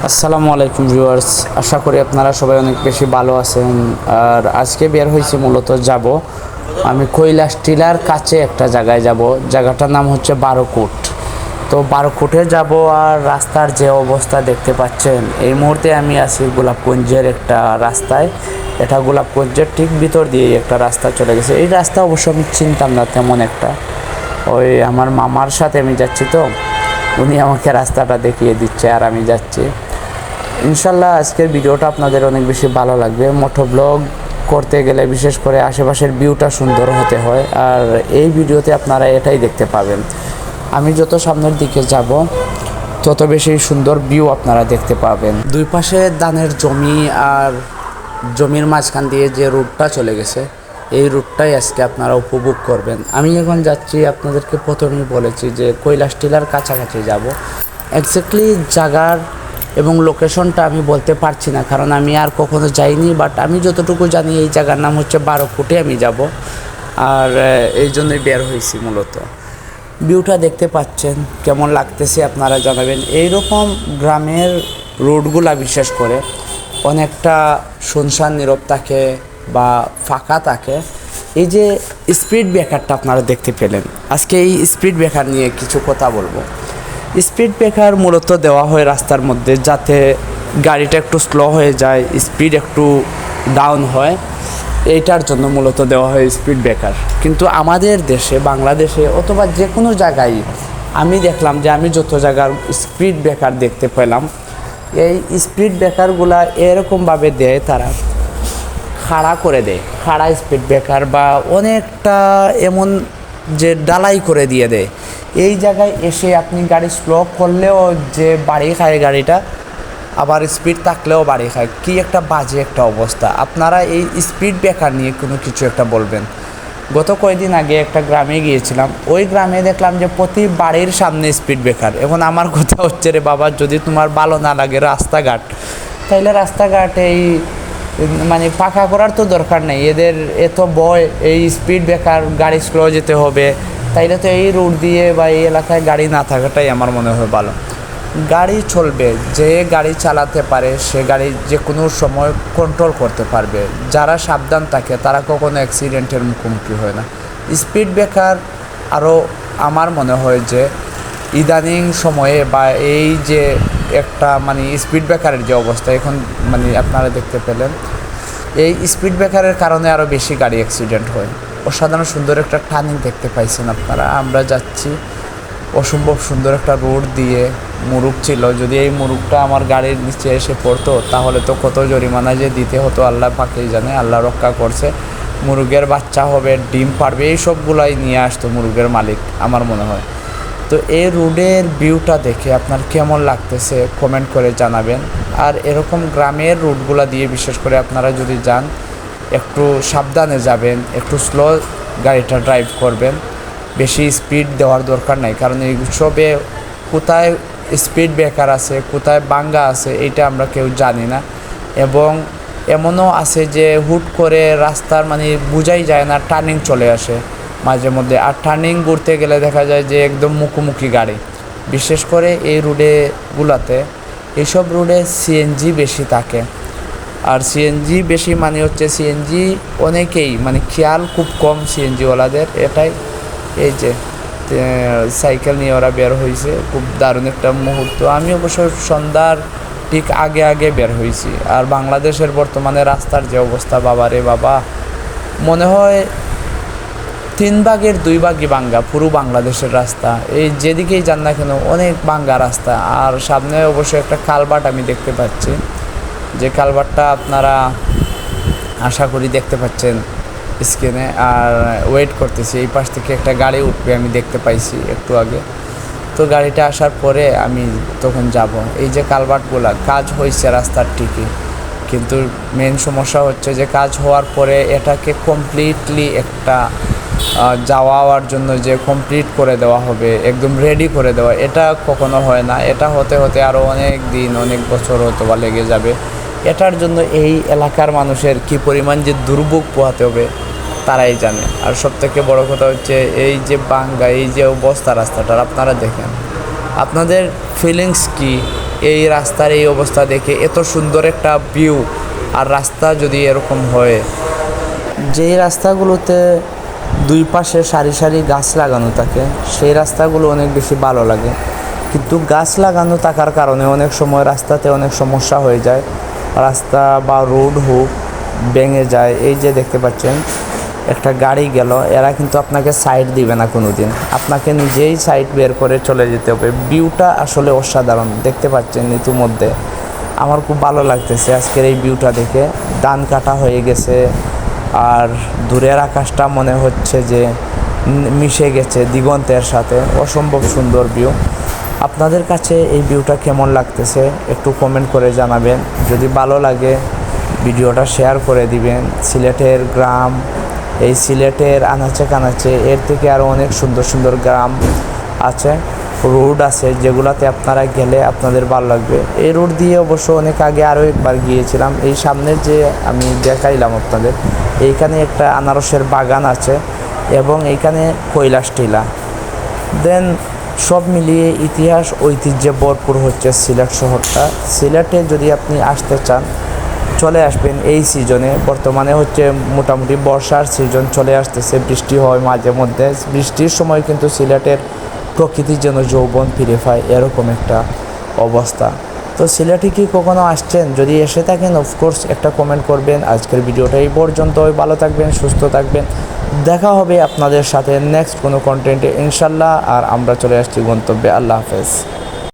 আসসালামু আলাইকুম ভিউয়ার্স, আশা করি আপনারা সবাই অনেক বেশি ভালো আছেন। আর আজকে বের হয়েছি মূলত যাব আমি কৈলাস টিলার কাছে একটা জায়গায় যাব। জায়গাটার নাম হচ্ছে বারোকুট। তো বারোকুটে যাব। আর রাস্তার যে অবস্থা দেখতে পাচ্ছেন, এই মুহূর্তে আমি আছি গোলাপগঞ্জের একটা রাস্তায়। এটা গোলাপগঞ্জের ঠিক ভিতর দিয়ে একটা রাস্তা চলে গেছে। এই রাস্তা অবশ্য আমি চিনতাম না তেমন একটা। ওই আমার মামার সাথে আমি যাচ্ছি, তো উনি আমাকে রাস্তাটা দেখিয়ে দিচ্ছে আর আমি যাচ্ছি। ইনশাল্লাহ আজকের ভিডিওটা আপনাদের অনেক বেশি ভালো লাগবে। মোটো ব্লগ করতে গেলে বিশেষ করে আশেপাশের ভিউটা সুন্দর হতে হয়, আর এই ভিডিওতে আপনারা এটাই দেখতে পাবেন। আমি যত সামনের দিকে যাব তত বেশি সুন্দর ভিউ আপনারা দেখতে পাবেন। দুই পাশে ধানের জমি, আর জমির মাঝখান দিয়ে যে রুটটা চলে গেছে, এই রুটটাই আজকে আপনারা উপভোগ করবেন। আমি এখন যাচ্ছি, আপনাদেরকে প্রথমেই বলেছি যে কৈলাস টিলার কাছাকাছি যাব। এক্স্যাক্টলি জায়গার এবং লোকেশনটা আমি বলতে পারছি না, কারণ আমি আর কখনো যাইনি। বাট আমি যতটুকু জানি এই জায়গার নাম হচ্ছে বারোকুটে আমি যাব, আর এই জন্যই বের হয়েছি মূলত। ভিউটা দেখতে পাচ্ছেন, কেমন লাগতেছে আপনারা জানাবেন। এইরকম গ্রামের রোডগুলা বিশেষ করে অনেকটা শুনশান নীরব থাকে বা ফাঁকা থাকে। এই যে স্পিড ব্রেকারটা আপনারা দেখতে পেলেন, আজকে এই স্পিড ব্রেকার নিয়ে কিছু কথা বলবো। স্পিড ব্রেকার মূলত দেওয়া হয় রাস্তার মধ্যে, যাতে গাড়িটা একটু স্লো হয়ে যায়, স্পিড একটু ডাউন হয়, এইটার জন্য মূলত দেওয়া হয় স্পিড ব্রেকার। কিন্তু আমাদের দেশে, বাংলাদেশে অথবা যে কোনো জায়গায় আমি দেখলাম যে আমি যত জায়গার স্পিড ব্রেকার দেখতে পেলাম, এই স্পিড ব্রেকারগুলা এরকমভাবে দেয়, তারা খাড়া করে দেয়, খাড়া স্পিড ব্রেকার, বা অনেকটা এমন যে ডালাই করে দিয়ে দেয়। এই জায়গায় এসে আপনি গাড়ি স্লো করলেও যে বাড়ি খায় গাড়িটা, আবার স্পিড থাকলেও বাড়ি খায়। কী একটা বাজে একটা অবস্থা। আপনারা এই স্পিড ব্রেকার নিয়ে কোনো কিছু একটা বলবেন। গত কয়েকদিন আগে একটা গ্রামে গিয়েছিলাম, ওই গ্রামে দেখলাম যে প্রতি বাড়ির সামনে স্পিড ব্রেকার। এখন আমার কথা হচ্ছে, রে বাবা, যদি তোমার ভালো না লাগে রাস্তাঘাট, তাইলে রাস্তাঘাট এই মানে পাকা করার তো দরকার নেই। এদের এত ভয় এই স্পিড ব্রেকার, গাড়ি স্লো যেতে হবে, তাইলে তো এই রোড দিয়ে বা এই এলাকায় গাড়ি না থাকাটাই আমার মনে হয় ভালো। গাড়ি চলবে, যে গাড়ি চালাতে পারে সে গাড়ি যে কোনো সময় কন্ট্রোল করতে পারবে। যারা সাবধান থাকে তারা কখনো অ্যাক্সিডেন্টের মুখোমুখি হয় না। স্পিড ব্রেকার আরও আমার মনে হয় যে ইদানিং সময়ে বা এই যে একটা মানে স্পিড ব্রেকারের যে অবস্থা এখন মানে আপনারা দেখতে পেলেন, এই স্পিড ব্রেকারের কারণে আরও বেশি গাড়ি অ্যাক্সিডেন্ট হয়। অসাধারণ সুন্দর একটা টার্নিং দেখতে পাইছেন আপনারা। আমরা যাচ্ছি অসম্ভব সুন্দর একটা রোড দিয়ে, মুরুগ ছিল। যদি এই মুরুগটা আমার গাড়ির নিচে এসে পড়তো তাহলে তো কত জরিমানা যে দিতে হতো আল্লাহ পাকেই জানে। আল্লাহ রক্ষা করছে। মুরগের বাচ্চা হবে, ডিম পারবে, এই সবগুলাই নিয়ে আসতো মুরগের মালিক আমার মনে হয়। তো এই রোডের ভিউটা দেখে আপনার কেমন লাগতেছে কমেন্ট করে জানাবেন। আর এরকম গ্রামের রুটগুলো দিয়ে বিশেষ করে আপনারা যদি যান, একটু সাবধানে যাবেন, একটু স্লো গাড়িটা ড্রাইভ করবেন। বেশি স্পিড দেওয়ার দরকার নাই, কারণ এই সবে কোথায় স্পিড ব্রেকার আছে, কোথায় বাঙ্গা আছে, এইটা আমরা কেউ জানি না। এবং এমনও আছে যে হুট করে রাস্তার মানে বোঝাই যায় না, টার্নিং চলে আসে মাঝে মধ্যে। আর টার্নিং ঘুরতে গেলে দেখা যায় যে একদম মুখোমুখি গাড়ি। বিশেষ করে এই রোডেগুলোতে, এইসব রোডে সিএনজি বেশি থাকে। আর সিএনজি বেশি মানে হচ্ছে সিএনজি অনেকেই মানে খেয়াল খুব কম সিএনজিওয়ালাদের। এটাই এই যে সাইকেল নিয়ে ওরা বের হয়েছে, খুব দারুণ একটা মুহূর্ত। আমি অবশ্য সন্ধ্যার ঠিক আগে আগে বের হয়েছি। আর বাংলাদেশের বর্তমানে রাস্তার যে অবস্থা, বাবা রে বাবা, মনে হয় 3 ভাগের 2 ভাগই ভাঙ্গা পুরো বাংলাদেশের রাস্তা। এই যেদিকেই যান না কেন অনেক ভাঙ্গা রাস্তা। আর সামনে অবশ্যই একটা কালভার্ট আমি দেখতে পাচ্ছি, যে কালভার্টটা আপনারা আশা করি দেখতে পাচ্ছেন স্ক্রিনে। আর ওয়েট করতেছি, এই পাশ থেকে একটা গাড়ি উঠবে আমি দেখতে পাইছি একটু আগে। তো গাড়িটা আসার পরে আমি তখন যাব। এই যে কালভার্টগুলা কাজ হয়েছে রাস্তার ঠিকই, কিন্তু মেন সমস্যা হচ্ছে যে কাজ হওয়ার পরে এটাকে কমপ্লিটলি একটা যাওয়ার জন্য যে কমপ্লিট করে দেওয়া হবে, একদম রেডি করে দেওয়া, এটা কখনো হয় না। এটা হতে হতে আরও অনেক দিন, অনেক বছর হয়তো বা লেগে যাবে। এটার জন্য এই এলাকার মানুষের কী পরিমাণ যে দুর্ভোগ পোহাতে হবে তারাই জানে। আর সবথেকে বড় কথা হচ্ছে এই যে বাঙ্গা, এই যে অবস্থা রাস্তাটার, আপনারা দেখেন, আপনাদের ফিলিংস কি এই রাস্তার এই অবস্থা দেখে, এত সুন্দর একটা ভিউ, আর রাস্তা যদি এরকম হয়, যেই রাস্তাগুলোতে দুই পাশে সারি সারি গাছ লাগানো থাকে সেই রাস্তাগুলো অনেক বেশি ভালো লাগে। কিন্তু গাছ লাগানো থাকার কারণে অনেক সময় রাস্তাতে অনেক সমস্যা হয়ে যায়, রাস্তা বা রোড হোক ভেঙে যায়। এই যে দেখতে পাচ্ছেন একটা গাড়ি গেল, এরা কিন্তু আপনাকে সাইড দিবে না কোনো দিন, আপনাকে নিজেই সাইড বের করে চলে যেতে হবে। ভিউটা আসলে অসাধারণ, দেখতে পাচ্ছেন ইতিমধ্যে আমার খুব ভালো লাগতেছে আজকের এই ভিউটা দেখে। ধান কাটা হয়ে গেছে, আর দূরের আকাশটা মনে হচ্ছে যে মিশে গেছে দিগন্তের সাথে, অসম্ভব সুন্দর ভিউ। আপনাদের কাছে এই ভিউটা কেমন লাগতেছে একটু কমেন্ট করে জানাবেন। যদি ভালো লাগে ভিডিওটা শেয়ার করে দিবেন। সিলেটের গ্রাম, এই সিলেটের আনাচে কানাচে এর থেকে আরও অনেক সুন্দর সুন্দর গ্রাম আছে, রোড আছে, যেগুলোতে আপনারা গেলে আপনাদের ভালো লাগবে। এই রোড দিয়ে অবশ্য অনেক আগে আরও একবার গিয়েছিলাম। এই সামনের যে আমি দেখাইলাম আপনাদের, এইখানে একটা আনারসের বাগান আছে এবং এইখানে কৈলাস টিলা। দেন সব মিলিয়ে ইতিহাস ঐতিহ্যে ভরপুর হচ্ছে সিলেট শহরটা। সিলেটে যদি আপনি আসতে চান চলে আসবেন এই সিজনে। বর্তমানে হচ্ছে মোটামুটি বর্ষার সিজন চলে আসতেছে, বৃষ্টি হয় মাঝে মধ্যে। বৃষ্টির সময় কিন্তু সিলেটের প্রকৃতি যেন যৌবন ফিরে পায়, এরকম একটা অবস্থা। তো সিলেটে কি কখনো আসছেন? যদি এসে থাকেন অফকোর্স একটা কমেন্ট করবেন। আজকের ভিডিওটা এই পর্যন্তই। ভালো থাকবেন, সুস্থ থাকবেন, দেখা হবে আপনাদের সাথে নেক্সট কোনো কন্টেন্টে ইনশাল্লাহ। আর আমরা চলে আসছি গন্তব্যে। আল্লাহ হাফেজ।